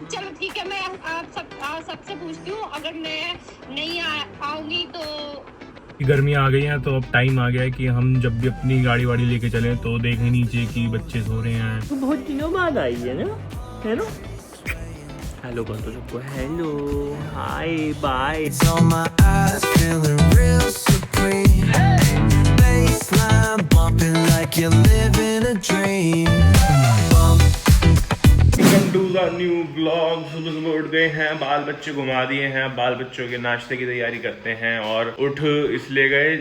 चलो ठीक है, मैं आप सबसे पूछती हूँ, अगर मैं नहीं आऊंगी तो। गर्मी आ गई है तो अब टाइम आ गया है कि हम जब भी अपनी गाड़ी वाड़ी लेके चलें तो देखें नीचे कि बच्चे सो रहे हैं। तो बहुत दिनों बाद आई है ना, है ना। हेलो कर दो सबको, hello hi bye. Welcome to the new blog. सुबह सुबह उठ गए हैं, बाल बच्चे घुमा दिए हैं, बाल बच्चों के नाश्ते की तैयारी करते हैं और उठ इसलिए गए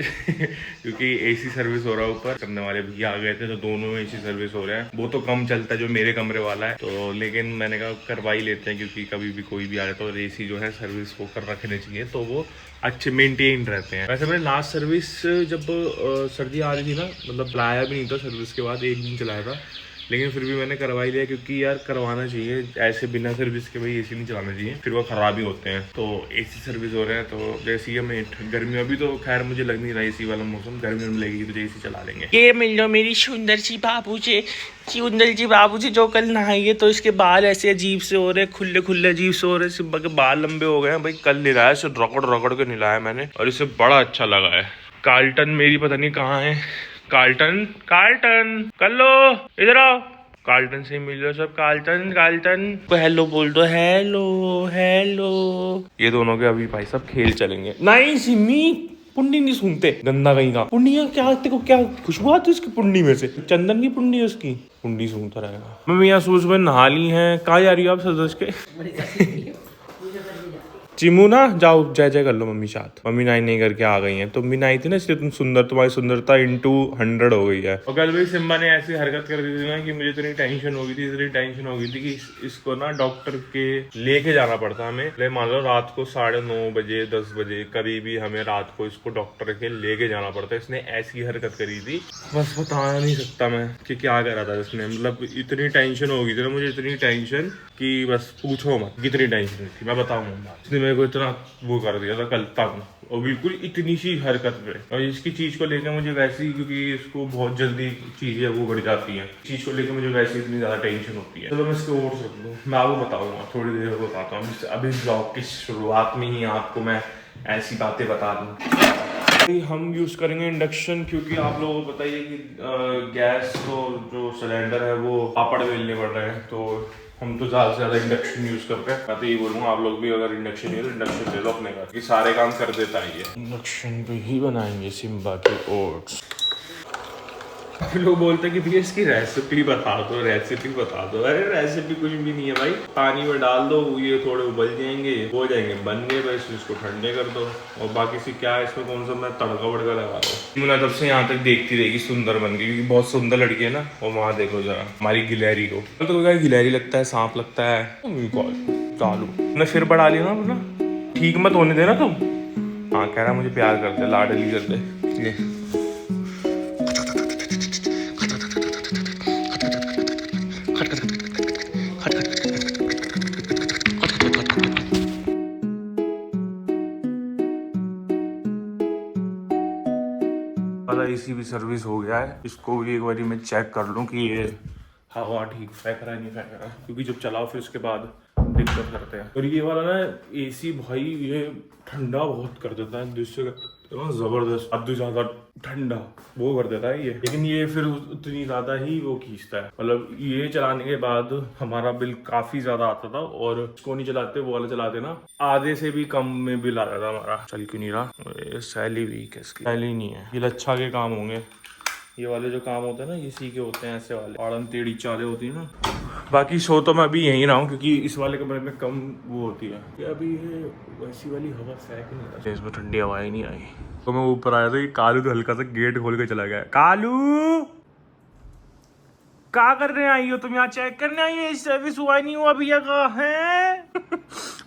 क्योंकि एसी सर्विस हो रहा है ऊपर। करने वाले भैया आ गए थे तो दोनों में एसी सर्विस हो रहा है। वो तो कम चलता है जो मेरे कमरे वाला है, तो लेकिन मैंने कहा करवा ही लेते हैं क्योंकि कभी भी कोई भी आ जाता है और एसी जो है सर्विस होकर रखने चाहिए तो वो अच्छे मेंटेन रहते हैं। वैसे मैंने लास्ट सर्विस जब सर्दी आ रही थी ना, मतलब लाया भी नहीं था सर्विस के बाद, एक दिन चलाया था, लेकिन फिर भी मैंने करवा ही लिया क्योंकि यार करवाना चाहिए। ऐसे बिना सर्विस के भाई एसी नहीं चलाना चाहिए, फिर वो खराब ही होते हैं। तो एसी सर्विस हो रहे हैं तो जैसे ही हमें गर्मी, अभी तो खैर मुझे लग नहीं रहा एसी वाला मौसम, गर्मी में लगेगी तो एसी चला लेंगे। ये मिल लो मेरी सुंदर सी बाबू जी जो कल नहाई है तो इसके बाल ऐसे अजीब से हो रहे, खुले खुले अजीब से हो रहे। सिब्बा के बाल लंबे हो गए हैं भाई। कल नहलाया, इसे रगड़ रगड़ के नहलाया मैंने और इसे बड़ा अच्छा लगा है। कार्ल्टन मेरी पता नहीं कहाँ है। कार्ल्टन कर लो, इधर आओ। कार्ल्टन से मिल लो सब। कार्ल्टन को हेलो बोल दो, हेलो। ये दोनों के अभी भाई सब खेल चलेंगे। नहीं सिमी, पुंडी नहीं सूंघते, गंदा कहीं का। पुंडिया क्या, तेरे को क्या खुशबू आती है उसकी पुंडी में से? चंदन की पुंडी है उसकी, पुंडी सूंघता रहेगा। मम्मी यहाँ सुबह सुबह नहा ली है। कहाँ जा रही हो आप सज के? चिमू ना जाओ, जय जय कर लो मम्मी साथ। मम्मी नाई नहीं करके आ गई हैं। तुम भी नाई थी ना इसलिए तुम सुंदर, तुम्हारी सुंदरता into 100 हो गई है। और कल भाई सिम्बा ने ऐसी हरकत कर दी थी ना कि मुझे इतनी टेंशन हो गई थी कि इसको ना डॉक्टर के लेके जाना पड़ता हमें। ले मान लो रात को 9:30 बजे 10 बजे कभी भी हमें रात को इसको डॉक्टर के लेके जाना पड़ता है। इसने ऐसी हरकत करी थी, बस बता नहीं सकता मैं कि क्या करा था इसने। मतलब इतनी टेंशन हो गई थी ना मुझे, इतनी टेंशन कि बस पूछो मत कितनी टेंशन थी, मैं बताऊंगा। इसने मेरे को इतना वो कर दिया था कल तक, और बिल्कुल इतनी सी हरकत पे। और इसकी चीज को लेकर मुझे वैसे ही, क्योंकि इसको बहुत जल्दी चीजें वो बढ़ जाती हैं, चीज को लेकर मुझे वैसे इतनी ज्यादा टेंशन होती है। चलो मैं इसको ओट्स रख दूँ, मैं आपको बताऊंगा थोड़ी देर में बताता हूँ। अभी ब्लॉग की शुरुआत में ही आपको मैं ऐसी बातें बता दूँ। हम यूज करेंगे इंडक्शन, क्योंकि आप लोगों को पता ही है कि गैस तो जो सिलेंडर है वो पापड़ बेलने पड़ रहे हैं, तो हम तो ज़्यादा से ज़्यादा इंडक्शन यूज़ करते हैं। मैं तो ये बोलूँगा आप लोग भी अगर इंडक्शन है तो इंडक्शन ले लो अपने घर, कि सारे काम कर देता है ये। इंडक्शन पे ही बनाएंगे सिम्बा के ओट्स। लोग बोलते हैं कि भैया इसकी रेसिपी बता दो, अरे रेसिपी कुछ भी नहीं है भाई। पानी में डाल दो, ये थोड़े उबल जाएंगे, हो जाएंगे बनने, बस इसको ठंडे कर दो। और बाकी से क्या है इसमें, कौन सा मैं तड़का वड़का लगा दो। मुना तब से यहाँ तक देखती रहेगी सुंदर बन गई, क्योंकि बहुत सुंदर लड़की है ना। और वहाँ देखो जरा हमारी गिलहरी को, तो क्या गिलहरी लगता है, सांप लगता है। चालू मैं फिर बढ़ा लिया ना, ठीक मत होने देना तुम। हाँ कह रहा मुझे प्यार करते, लाडली करते। एसी भी सर्विस हो गया है, इसको भी एक बार मैं चेक कर लूं कि ये हवा ठीक फेंक रहा है नहीं फेंक रहा, क्योंकि जब चलाओ फिर उसके बाद दिक्कत करते हैं। और ये वाला ना एसी भाई ये ठंडा बहुत कर देता है, जिससे जबरदस्त हद ज्यादा ठंडा वो कर देता है ये। लेकिन ये फिर उतनी ज्यादा ही वो खींचता है, मतलब ये चलाने के बाद हमारा बिल काफी ज्यादा आता था, और इसको नहीं चलाते वो वाला चलाते ना, आधे से भी कम में बिल आता था हमारा। चल क्यों नहीं रहा, सैली वीक है इसकी, सैली नहीं है। ये लच्छा के काम होंगे, ये वाले जो काम होते हैं ना इसी के होते हैं, ऐसे वाले आड़न टेढ़ी चाले होती है ना। बाकी सो तो मैं अभी यहीं रहा हूँ, क्योंकि इस वाले कमरे में कम वो होती है। ये अभी ये वैसी वाली हवा फेंक नहीं रहा, इसमें ठंडी हवा ही नहीं आई। तो मैं ऊपर आया था, कालू तो हल्का सा गेट खोल के चला गया। कालू क्या कर रहे आई हो तुम? यहाँ चेक करने आई हो, सर्विस हुआ नहीं हुआ भैया का है।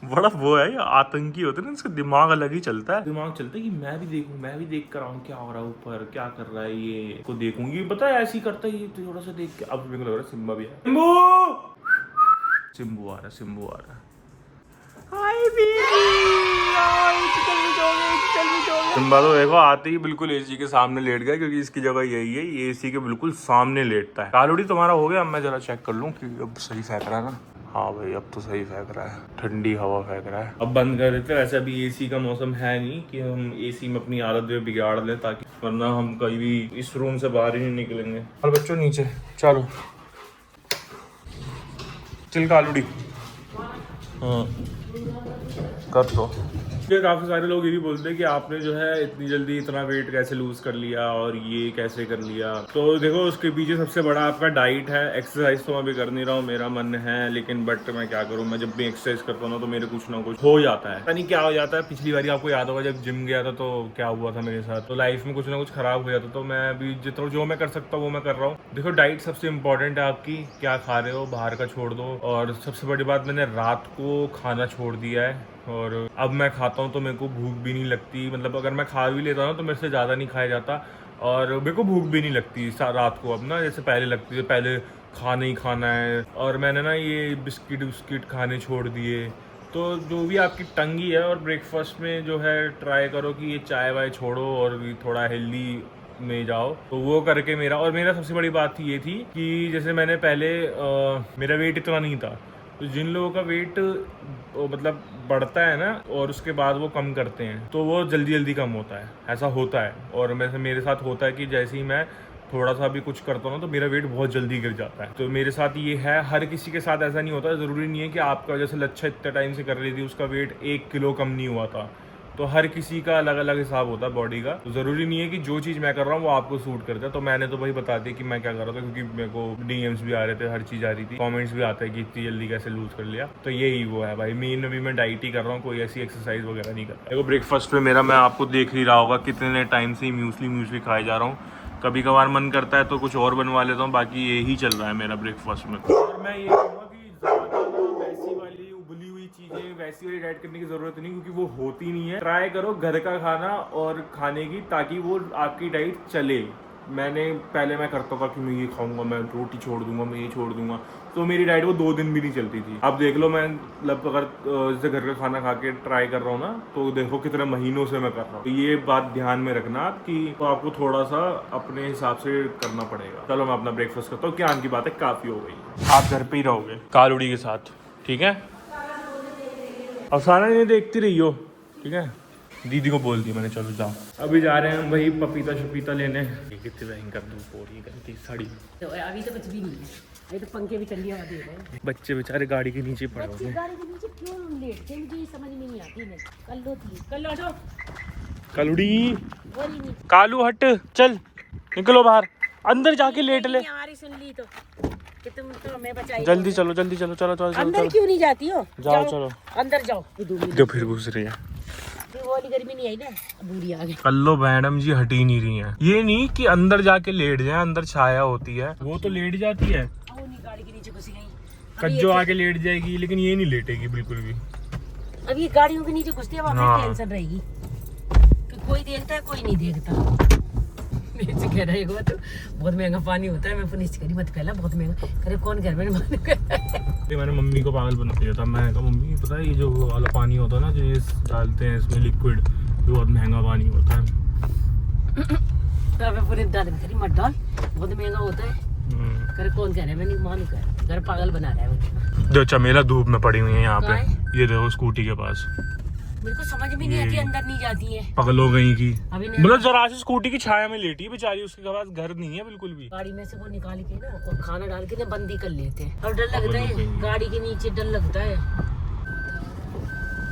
बड़ा वो है, आतंकी होते ना, इसका दिमाग अलग ही चलता है। दिमाग चलता है कि मैं भी देखूं, मैं भी देख कर आऊँ क्या हो रहा है ऊपर, क्या कर रहा है ये, को देखूंगी। पता है ऐसे ही करता है ये, तो थोड़ा सा देख के अब मेरे को लग रहा है सिम्बा भी है। सिम्बू आ रहा है। हाय सिम्बा तो देखो आते ही बिल्कुल एसी के सामने लेट गया, क्योंकि इसकी जगह यही है, ये एसी के बिल्कुल सामने लेटता है। कालूड़ी तुम्हारा हो गया, अब मैं जरा चेक कर लूँ कि अब सही फेंक रहा है ना। हाँ भाई अब तो सही फेंक रहा है, ठंडी हवा फेंक रहा है। अब बंद कर देते, वैसे अभी एसी का मौसम है नहीं कि हम एसी में अपनी आदत भी बिगाड़ लें, ताकि वरना हम कहीं भी इस रूम से बाहर ही नहीं निकलेंगे। और बच्चों नीचे चलो, चिल कालूड़ी। हाँ कर दो। काफी सारे लोग ये भी बोलते हैं कि आपने जो है इतनी जल्दी इतना वेट कैसे लूज कर लिया और ये कैसे कर लिया। तो देखो उसके पीछे सबसे बड़ा आपका डाइट है। एक्सरसाइज तो मैं भी कर नहीं रहा हूँ, मेरा मन है, लेकिन बट मैं क्या करूँ, मैं जब भी एक्सरसाइज करता हूँ ना तो मेरे कुछ ना कुछ हो जाता है, पता नहीं क्या हो जाता है। पिछली बार आपको याद होगा जब जिम गया था तो क्या हुआ था मेरे साथ, तो लाइफ में कुछ ना कुछ खराब हो जाता। तो मैं अभी जितना जो मैं कर सकता हूँ वो मैं कर रहा हूँ। देखो डाइट सबसे इंपॉर्टेंट है आपकी, क्या खा रहे हो, बाहर का छोड़ दो। और सबसे बड़ी बात, मैंने रात को खाना छोड़ दिया है और अब मैं खाता हूँ तो मेरे को भूख भी नहीं लगती। मतलब अगर मैं खा भी लेता हूँ तो मेरे से ज़्यादा नहीं खाया जाता और मेरे को भूख भी नहीं लगती रात को अब ना, जैसे पहले लगती थी। पहले खाना ही खाना है। और मैंने ना ये बिस्किट खाने छोड़ दिए। तो जो भी आपकी तंगी है, और ब्रेकफास्ट में जो है ट्राई करो कि ये चाय वाय छोड़ो और थोड़ा हेल्दी में जाओ। तो वो करके मेरा सबसे बड़ी बात ये थी कि जैसे मैंने पहले मेरा वेट इतना नहीं था, तो जिन लोगों का वेट मतलब बढ़ता है ना और उसके बाद वो कम करते हैं तो वो जल्दी जल्दी कम होता है, ऐसा होता है। और मेरे साथ होता है कि जैसे ही मैं थोड़ा सा भी कुछ करता हूँ ना तो मेरा वेट बहुत जल्दी गिर जाता है। तो मेरे साथ ये है, हर किसी के साथ ऐसा नहीं होता। ज़रूरी नहीं है कि आपका जैसे लच्छा इतने टाइम से कर रही थी उसका वेट 1 किलो कम नहीं हुआ था। तो हर किसी का अलग अलग हिसाब होता है बॉडी का। तो ज़रूरी नहीं है कि जो चीज़ मैं कर रहा हूँ वो आपको सूट करता है। तो मैंने तो भाई बता दिया कि मैं क्या कर रहा था, क्योंकि मेरे को DMs भी आ रहे थे, हर चीज़ आ रही थी, कमेंट्स भी आते हैं कि इतनी जल्दी कैसे लूज़ कर लिया। तो यही वो है भाई, मेन अभी मैं डाइट ही कर रहा हूँ, कोई ऐसी एक्सरसाइज वगैरह नहीं कर रहा। देखो ब्रेकफास्ट में मेरा, मैं आपको देख ही रहा होगा कितने टाइम से म्यूसली खाए जा रहा हूँ। कभी कभार मन करता है तो कुछ और बनवा लेता हूँ, बाकी यही चल रहा है मेरा ब्रेकफास्ट में। और मैं ये कहूँगा कि वैसी वाली उबली हुई चीज़ें, वैसी वाली डाइट करने की ज़रूरत नहीं, क्योंकि वो होती नहीं है। ट्राई करो घर का खाना और खाने की, ताकि वो आपकी डाइट चले। पहले मैं करता था कि मैं ये खाऊंगा, मैं रोटी छोड़ दूंगा, मैं ये छोड़ दूंगा, तो मेरी डाइट वो 2 दिन भी नहीं चलती थी। अब देख लो मैं मतलब अगर जैसे घर का खाना खा के ट्राई कर रहा हूँ ना, तो देखो कितने महीनों से मैं कर रहा हूँ। तो ये बात ध्यान में रखना कि तो आपको थोड़ा सा अपने हिसाब से करना पड़ेगा। चलो मैं अपना ब्रेकफास्ट करता हूँ, क्या की बात है, काफ़ी हो गई। आप घर पे ही रहोगे कालूड़ी के साथ, ठीक है? अफसाना नहीं देखती रही हो, ठीक है? दीदी को बोल दी मैंने, चलो जाओ। अभी जा रहे हैं वही पपीता शपीता लेने। कितनी भयंकर धूप हो रही है, करती साड़ी। तो अभी तो कुछ भी नहीं है, अभी तो पंखे भी चल रहा है। बच्चे बेचारे गाड़ी के नीचे पड़े हुए हैं। गाड़ी के नीचे क्यों लेटते हैं, मुझे समझ में नहीं आती। कल लो जाओ कालूड़ी, कालू हट, चल निकलो बाहर, अंदर जाके लेट ले। हमारी सुन ली तो कि तुम तो हमें बचाई। जल्दी चलो, जल्दी चलो, चलो चलो चलो। अंदर क्यों नहीं जाती हो? जाओ चलो अंदर जाओ। जो फिर घुस रही है, वो वाली गर्मी नहीं आई ना, बूढ़ी आ गई। कल्लो मैडम जी हट ही नहीं रही हैं। ये नहीं कि अंदर जाके लेट जाए, अंदर छाया होती है, वो तो लेट जाती है। वो नहीं गाड़ी के नीचे घुसी गई। कज्जो आके लेट जाएगी, लेकिन ये नहीं लेटेगी बिल्कुल भी। अब ये गाड़ियों के नीचे घुसती है, वहाँ टेंशन रहेगी कि कोई देखता है कोई नहीं देखता। मेरे से कह रहा है तो बहुत महंगा पानी होता है। मैं पुनिस करी मत पहला, बहुत महंगा करे, कौन घर में मैंने मम्मी को पागल बना दिया था। मैं कहा मम्मी पता है ये जो वाला पानी होता है ना, जो ये डालते हैं इसमें लिक्विड, जो बहुत महंगा पानी होता है। तो मैं पूरे डाल करी मत डाल, बहुत महंगा होता है। करे कौन कह रहा है, मैं नहीं मालूम, कर घर पागल बना रहा है। जो चमेला धूप में पड़ी हुई है यहाँ पे, ये देखो स्कूटी के पास। मेरे को समझ में नहीं आती, अंदर नहीं जाती है, पागल हो गई की। मतलब जरा से स्कूटी की छाया में लेटी है बेचारी, उसके पास घर नहीं है बिल्कुल भी। गाड़ी में से वो निकाल के ना और खाना डाल के ना बंदी कर लेते हैं। और डर लगता है गाड़ी के नीचे, डर लगता है।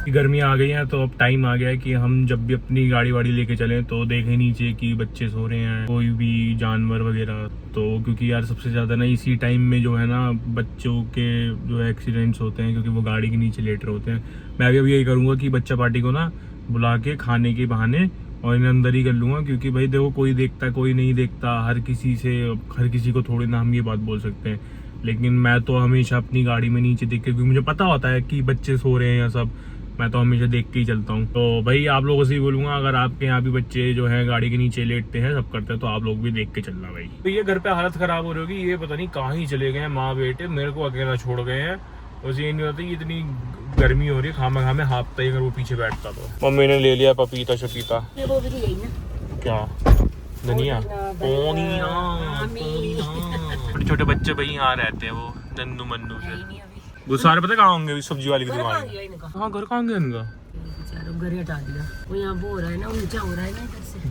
गर्मी आ गई है तो अब टाइम आ गया है कि हम जब भी अपनी गाड़ी वाड़ी लेके चलें तो देखें नीचे कि बच्चे सो रहे हैं, कोई भी जानवर वगैरह। तो क्योंकि यार सबसे ज़्यादा ना इसी टाइम में जो है ना बच्चों के जो है एक्सीडेंट्स होते हैं, क्योंकि वो गाड़ी के नीचे लेट रहे होते हैं। मैं भी यही करूँगा कि बच्चा पार्टी को ना बुला के खाने के बहाने और इन्हें अंदर ही कर लूँगा, क्योंकि भाई देखो कोई देखता है कोई नहीं देखता, हर किसी को थोड़ी ना हम ये बात बोल सकते हैं। लेकिन मैं तो हमेशा अपनी गाड़ी में नीचे देख के, क्योंकि मुझे पता होता है कि बच्चे सो रहे हैं या सब, मैं तो हमेशा देख के ही चलता हूँ। तो भाई आप लोगों से ही बोलूँगा, अगर आपके यहाँ भी बच्चे जो है गाड़ी के नीचे लेटते हैं, सब करते हैं, तो आप लोग भी देख के चलना भाई। तो ये घर पे हालत खराब हो रही होगी, ये पता नहीं कहाँ ही चले गए हैं माँ बेटे, मेरे को अकेला छोड़ गए हैं। उसे ये नहीं होता कि इतनी गर्मी हो रही है, खामा खामे हाफता ही अगर वो पीछे बैठता तो। मम्मी ने ले लिया पपीता शपीता। वो भी यही ना, क्या धनिया, छोटे छोटे बच्चे भाई यहाँ रहते हैं, वो नन्नू मन्नू से वो सारे पता कहाँ होंगे सब्जी वाली की घर दुकान कहाँ में? गया इनका? हाँ घर कहाँ गया इनका? बेचारों घर हटा दिया। वो यहाँ वो हो रहा है ना, ऊंचा हो रहा है ना इधर से, घर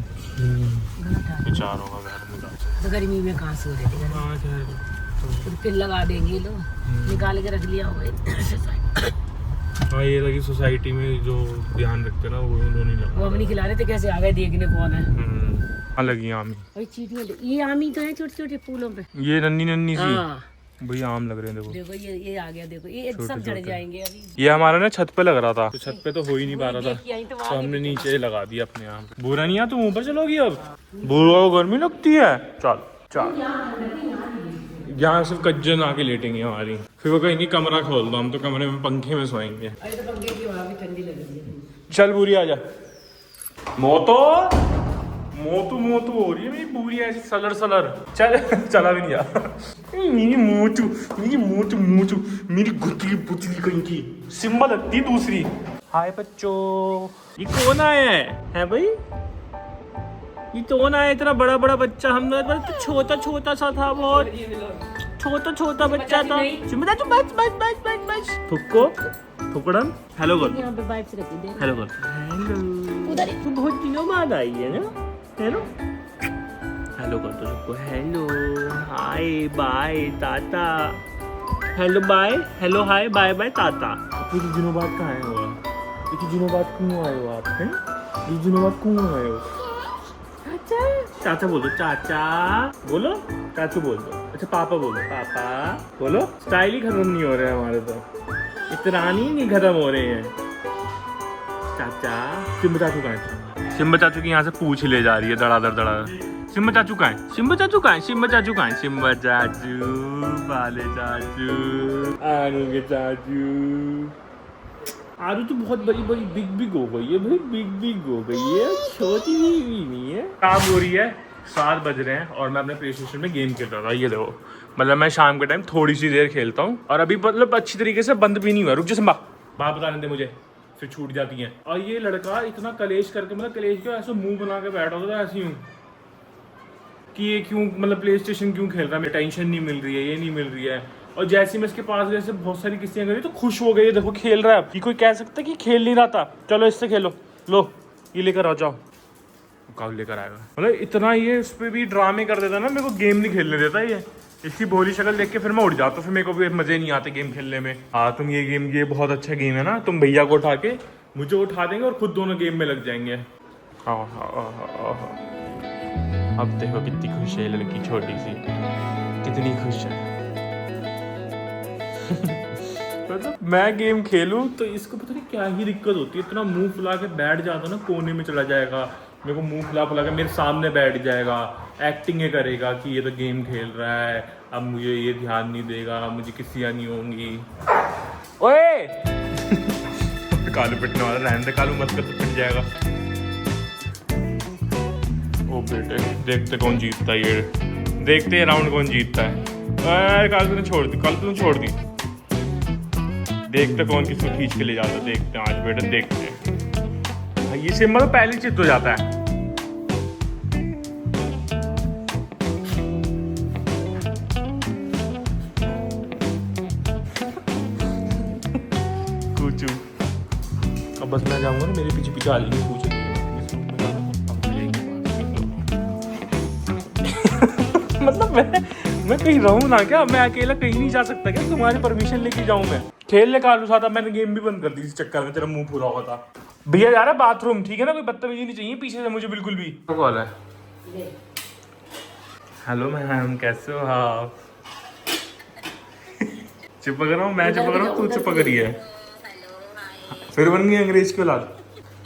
हटा दिया। बेचारों का घर निकाल। तो गर्मी में कहाँ से हो रहे थे घर? हाँ खैर फिर लगा देंगे लोग, निकाल के रख लिया होगा। हाँ ये था कि सोसाइटी में जो ध्यान रखते ना वो उन्होंने लगा। वो अब नहीं खिला रहे थे, कैसे आ गए देखने कौन है। हाँ लगी आमी। भाई चीटियां, ये आमी तो है छोटे छोटे फूलों पे। ये नन्ही नन्ही सी हाँ भाई आम लग रहे हैं देखो। देखो ये आ गया, देखो ये सब झड़ जाएंगे अभी। ये हमारा ना छत पे लग रहा था, तो छत पे तो हो ही नहीं पा रहा था, देखिए, यहीं तो तो हमने नीचे लगा दिया अपने आम। बुरा नहीं है, तुम ऊपर चलोगी अब? बुरा को गर्मी लगती है। चल चल यहाँ सिर्फ कज्जन आके लेटेंगे हमारी, फिर वो कहेंगे कमरा खोल दो, हम तो कमरे में पंखे में सोएंगे। अरे तो पंखे की हवा भी ठंडी लगी है। चल बुरी आ जा। मोतो मोतू मोतू हो रही है मेरी पूरी ऐसी सलर सलर। चल चला भी नहीं आ। मेरी मोटू मोटू मेरी गुतली पुतली कहीं की सिम्बा लगती दूसरी। हाय बच्चों, ये कौन आया है भाई? ये कौन आया इतना बड़ा बड़ा बच्चा? हम लोग तो छोटा छोटा सा था, बहुत छोटा छोटा बच्चा था। बस बस बस बस बस थुक्को थुकड़म। हेलो कर, यहाँ पे वाइप्स रखी दे। हेलो कर। हेलो उधर तू बहुत दिनों बाद आई है ना? हेलो हेलो कर दो सबको। Hello hi bye tata. Hello bye hello hi bye bye tata. कुछ दिनों बाद कहाँ आए हो आप? कुछ दिनों बाद क्यों आए हो आप? हैं कुछ दिनों बाद क्यों आए हो? चाचा चाचा बोल दो, चाचा बोलो, चाचू बोल दो। अच्छा पापा बोलो, पापा बोलो। स्टाइल ही खत्म नहीं हो रहे हैं हमारे, तो इतरानी नहीं खत्म हो रहे हैं। चाचा सिम्बा चाचू कहाँ है? सिम्बा चाचू की यहाँ से पूछ ले जा रही है धड़ाधड़ धड़ाधड़। सिम्बा चाचू कहाँ है? सिम्बा चाचू कहाँ है? सिम्बा चाचू कहाँ है? सिम्बा चाचू, बाले चाचू, आरू के चाचू। आरू तो बहुत बड़ी बड़ी बिग बिग हो गई है भाई, बिग बिग हो गई है, छोटी नहीं है। काम हो रही है, 7 बज रहे हैं और मैं अपने प्ले स्टेशन में गेम खेल रहा था। ये देखो, मतलब मैं शाम के टाइम थोड़ी सी देर खेलता हूँ और अभी मतलब अच्छी तरीके से बंद भी नहीं हुआ। रुक जा सिम्बा, बात बताने दे मुझे, फिर छूट जाती हैं। और ये लड़का इतना कलेश करके, मतलब कलेश क्यों ऐसे मुंह बना के बैठा होता था ऐसे यूँ कि ये क्यों, मतलब प्ले स्टेशन क्यों खेल रहा है, टेंशन नहीं मिल रही है, ये नहीं मिल रही है। और जैसे मैं इसके पास जैसे बहुत सारी किस्तियाँ करी तो खुश हो गई, देखो खेल रहा है। अब कोई कह सकता है कि खेल नहीं रहा था, चलो इससे खेलो, लो ये लेकर आ जाओ। कब लेकर आएगा, मतलब इतना ये उस पर भी ड्रामे कर देता ना, मेरे को गेम नहीं खेलने देता ये। इसकी भोली शक्ल देख के फिर मैं उड़ जाता हूँ, फिर मेरे को भी मजे नहीं आते गेम खेलने में। हाँ तुम ये गेम, ये बहुत अच्छा गेम है ना, तुम भैया को उठा के मुझे उठा देंगे और खुद दोनों गेम में लग जाएंगे। हाँ हाँ हाँ, अब देखो कितनी खुश है लड़की, छोटी सी कितनी खुश है। मतलब मैं गेम खेलूं तो इसको पता नहीं क्या ही दिक्कत होती है, इतना मुंह फुला के बैठ जाता ना, कोने में चला जाएगा, मेरे को मुंह फुला फुला के मेरे सामने बैठ जाएगा, एक्टिंग करेगा कि ये तो गेम खेल रहा है, अब मुझे ये ध्यान नहीं देगा, मुझे किसियाँ नहीं होंगी। ओए कालू पिटने वाला, रहने दे कालू, मत कर तो पिट जाएगा। ओ बेटे देखते कौन जीतता है, ये देखते हैं राउंड कौन जीतता है। कालू तूने छोड़ दी, कालू तूने छोड़ दी, देखते कौन किसको खींच के ले जाता है, देखते हैं आज बेटे, देखते हैं। ये सिम्बा तो पहले चित हो जाता है। कुचू अब बस मैं जाऊंगा ना, मेरे पीछे पीछे आ जाएंगे, पूछ मतलब मैं कहीं रहूं ना क्या, मैं अकेला कहीं नहीं जा सकता क्या? तुम्हारी परमिशन लेके जाऊं मैं? खेल ले कालू साथ, मैंने गेम भी बंद कर दी इस चक्कर में, तेरा मुंह पूरा हुआ था। भैया जा रहा है बाथरूम, ठीक है ना, कोई बदतमीजी नहीं चाहिए पीछे से मुझे बिल्कुल भी। कॉल है। हेलो मैम, कैसे हो आप? चुप कर रहा हूँ मैं, चुप कर रहा हूँ, तू चुप करी है। फिर बन गई अंग्रेज की औलाद,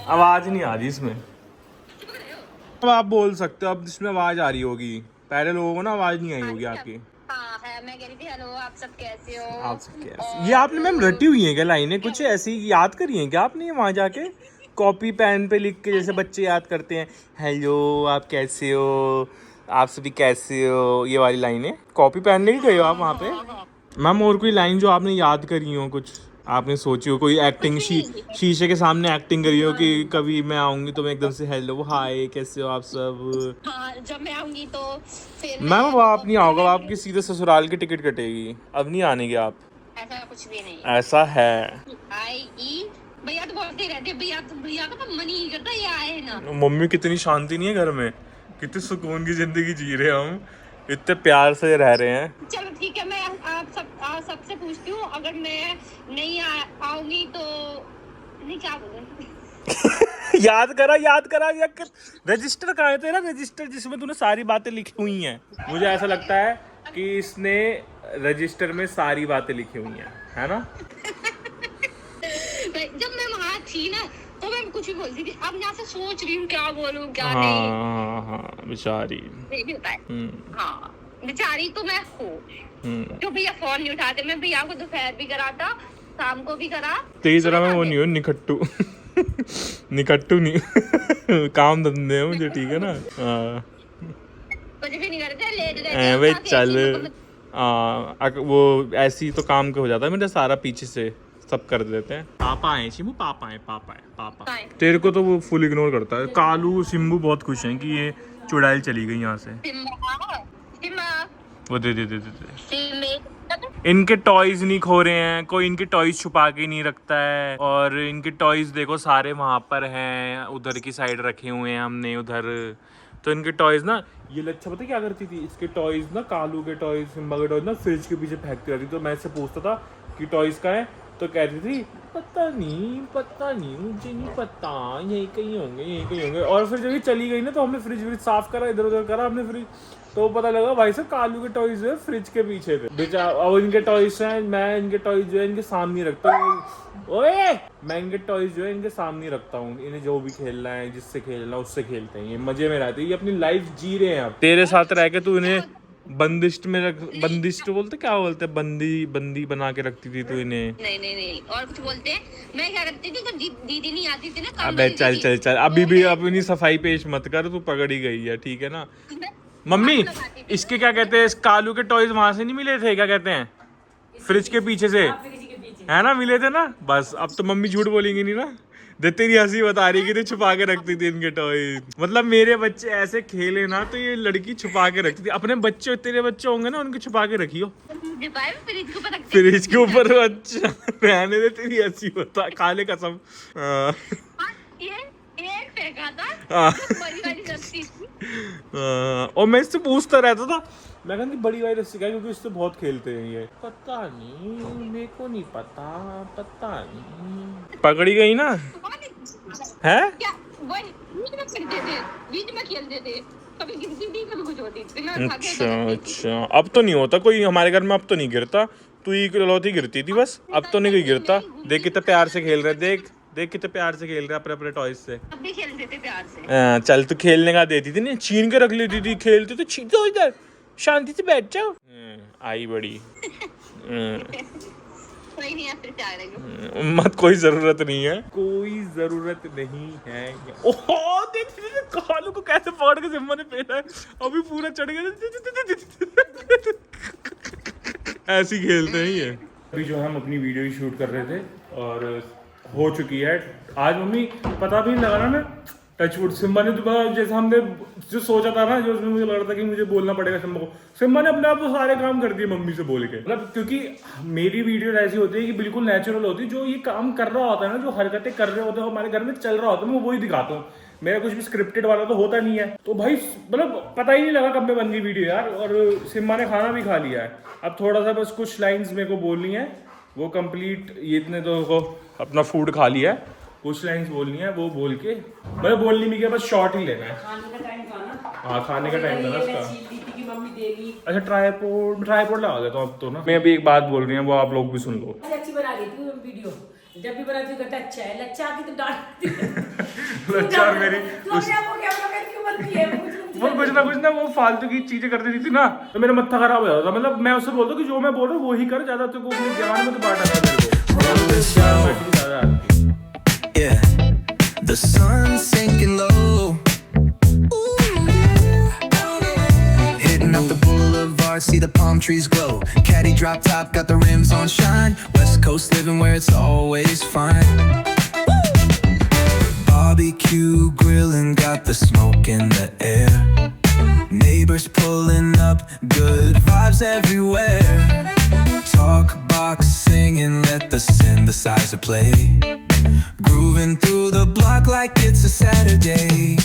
आवाज नहीं आ रही इसमें। अब आप बोल सकते हो, अब इसमें आवाज आ रही होगी, पहले लोगों को ना आवाज नहीं आई होगी आपकी। हाँ है, मैं कह रही थी हेलो आप सब कैसे हो? आप सब कैसे? ये आपने मैम रटी हुई है क्या लाइनें, कुछ ऐसी याद करी हैं क्या आपने वहाँ जाके, कॉपी पेन पे लिख के, जैसे बच्चे याद करते हैं, हेलो आप कैसे हो, आप सभी कैसे हो, ये वाली लाइनें कॉपी पेन लेके गए हो आप वहाँ पे? मैम और कोई लाइन जो आपने याद करी हो, कुछ आपने सोची हो, कोई एक्टिंग शीशे के सामने एक्टिंग करी हो कि कभी मैं आऊंगी तो मैं एकदम से हेलो हाय कैसे हो आप सब? हाँ जब मैं आऊंगी तो फिर मैम अब आप नहीं आओगे, आपकी सीधे ससुराल की टिकट कटेगी, अब नहीं आने के आप। ऐसा कुछ भी नहीं ऐसा है। आई भैया तो बोलते रहते भैया का तो मन ही नहीं करता ये आए ना। मम्मी कितनी शांति नहीं है घर में, कितनी सुकून की जिंदगी जी रहे हैं हम, इतने प्यार से रह रहे हैं। चलो ठीक है, मैं आप सबसे पूछती हूँ, अगर मैं नहीं आऊंगी तो नहीं, क्या बोलूं याद करा रजिस्टर कहाँ है तेरा, रजिस्टर जिसमें तूने सारी बातें लिखी हुई हैं। मुझे ऐसा लगता है कि इसने रजिस्टर में सारी बातें लिखी हुई हैं, है ना। जब मैं वहाँ थी ना तो मैं कुछ भी बोलती थी, अब यहाँ से सोच रही हूँ क्या बोलूँ क्या नहीं। हाँ बेचारी। ये भी होता है। हाँ बेचारी तो मैं हूँ, जो भैया फोन नहीं उठाते, मैं भैया को दोपहर भी कराता, शाम को भी करा। तेरी तरह मैं वो नहीं हूँ निकट्टू निकट्टू नहीं काम धंधे है मुझे, ठीक है ना। कुछ भी नहीं करते, लेट रहते वे चल वो ऐसी तो काम का हो जाता है मेरा सारा, पीछे से सब कर देते हैं। पापा आए शिम्बू, पापा आए। तेरे को तो वो फुल इग्नोर करता है। कालू शिम्बू बहुत खुश हैं कि ये चुड़ैल चली गई यहाँ से। वो दे। इनके टॉयज नहीं खो रहे हैं, कोई इनके टॉयज छुपा के नहीं रखता है, और इनके टॉयज देखो सारे वहाँ पर हैं, उधर की साइड रखे हुए हैं हमने उधर। तो इनके टॉयज ना, ये लच्छा पता क्या करती थी, इसके टॉयज ना, कालू के टॉयज, सिम्बा के टॉयज ना फ्रिज के पीछे फेंकती रहती। तो मैं इससे पूछता था कि टॉयज का है, तो कहती थी पता नहीं मुझे नहीं पता, यही कहीं होंगे। और फिर जब ये चली गई ना तो हमने फ्रिज साफ करा, इधर उधर करा हमने फ्रिज, तो पता लगा भाई साहब कालू के टॉयज जो है फ्रिज के पीछे थे। बेचारा अब इनके टॉयज हैं, मैं इनके टॉयज जो है इनके सामने रखता हूँ। ओए मैं इनके टॉयज जो है इनके सामने रखता हूँ, इन्हें जो भी खेलना है, जिससे खेलना है उससे खेलते हैं, ये मजे में रहते हैं, ये अपनी लाइफ जी रहे हैं। अब तेरे साथ रह के तू इन्हें बंदिश में रख, बंदिश बोलते क्या बोलते, बंदी बना के रखती थी तू इन्हें। नहीं और कुछ बोलते हैं। मैं क्या करती थी, जब दीदी नहीं आती थी ना, अबे चल अभी भी अपनी सफाई पेश मत कर, तू पकड़ी गई है, ठीक है ना। मम्मी इसके क्या कहते हैं, इस कालू के टॉयज वहां से नहीं मिले थे, क्या कहते हैं, फ्रिज के पीछे से, है ना, मिले थे ना। बस अब तो मम्मी झूठ बोलेंगी नहीं ना। दे तेरी हंसी बता रही कि छुपा के रखती थी इनके टॉयज। मतलब मेरे बच्चे ऐसे खेले ना तो ये लड़की छुपा के रखती थी अपने बच्चे। तेरे बच्चे होंगे ना, उनके छुपा के रखियो फ्रिज के ऊपर। अच्छा रहने दे, तेरी हंसी बता, खाले कसम। और मैं इससे पूछता रहता था, मैं कहती बड़ी वाली रस्सी का, क्योंकि इससे बहुत खेलते हैं ये। पता नहीं, मेरे को नहीं पता नहीं। पकड़ी गई ना है। अच्छा अब तो नहीं होता कोई हमारे घर में, अब तो नहीं गिरता। तू ही इकलौती गिरती थी बस, अब तो नहीं कोई गिरता। देख कितने प्यार से खेल रहे, देख कितने प्यार से खेल रहे अपने टॉयज से। अब भी खेलते थे प्यार से। चल तू खेलने का देती थी, नहीं छीन के रख लेती थी, खेलते तो छीन दो इधर, शांति से बैठ जाओ। आई बड़ी कोई नहीं है, फिर प्यार है मत, कोई जरूरत नहीं है, कोई जरूरत नहीं है। ओहो देख कालू को कैसे पकड़ के सिम्बा ने पहना है, अभी पूरा चढ़ गया। ऐसे ही खेलते हैं ये। अभी जो हम अपनी वीडियो ही शूट कर रहे थे और हो चुकी है आज। मम्मी पता भी नहीं लगा ना, मैं टचवुड सिम्बा ने दोबारा जैसे हमने जो सोचा था ना, जो उसमें मुझे लग रहा था कि मुझे बोलना पड़ेगा सिम्बा को, सिम्बा ने अपने आप वो सारे काम कर दिए मम्मी से बोल के। मतलब क्योंकि मेरी वीडियो ऐसी होती है कि बिल्कुल नेचुरल होती है, जो ये काम कर रहा होता है ना, जो हरकतें कर रहे होते हैं हमारे घर में चल रहा होता है, मैं वही दिखाता हूँ। मेरा कुछ भी स्क्रिप्टेड वाला तो होता नहीं है। तो भाई मतलब पता ही नहीं लगा कब में बन गई वीडियो यार। और सिम्बा ने खाना भी खा लिया है। अब थोड़ा सा बस कुछ लाइन्स मेरे को बोलनी है, वो कंप्लीट, ये इतने तो अपना फूड खा लिया है, कुछ लाइन्स बोलनी है, वो बोल के मतलब बोलनी भी क्या, बस शॉर्ट ही लेना है। हाँ खाने का टाइम था ना उसका। अच्छा ट्राईपोड लगा गया तो अब तो ना। मैं अभी एक बात बोल रही हूँ, वो आप लोग भी सुन लो। अच्छी बना रही थी वीडियो, जब भी बनाती कहता अच्छा है, लच्छा की तो डांट लच्छा मेरी वो कुछ ना वो फालतू की चीजें कर देती थी ना, तो मेरा मत्था खराब हो जाता था। मतलब मैं उससे बोलता कि जो मैं बोल रहा हूँ वो ही कर, ज्यादा तेरे को अपने ज्ञान में तो बांटा था मेरे को। Yeah, the sun's sinking low. Hitting up the boulevard, see the palm trees glow. Caddy drop top, got the rims on shine. West Coast living where it's always fine. Barbecue grilling, got the smoke in the air. Neighbors pulling up, good vibes everywhere. Talk boxing. Grooving through the block like it's a Saturday.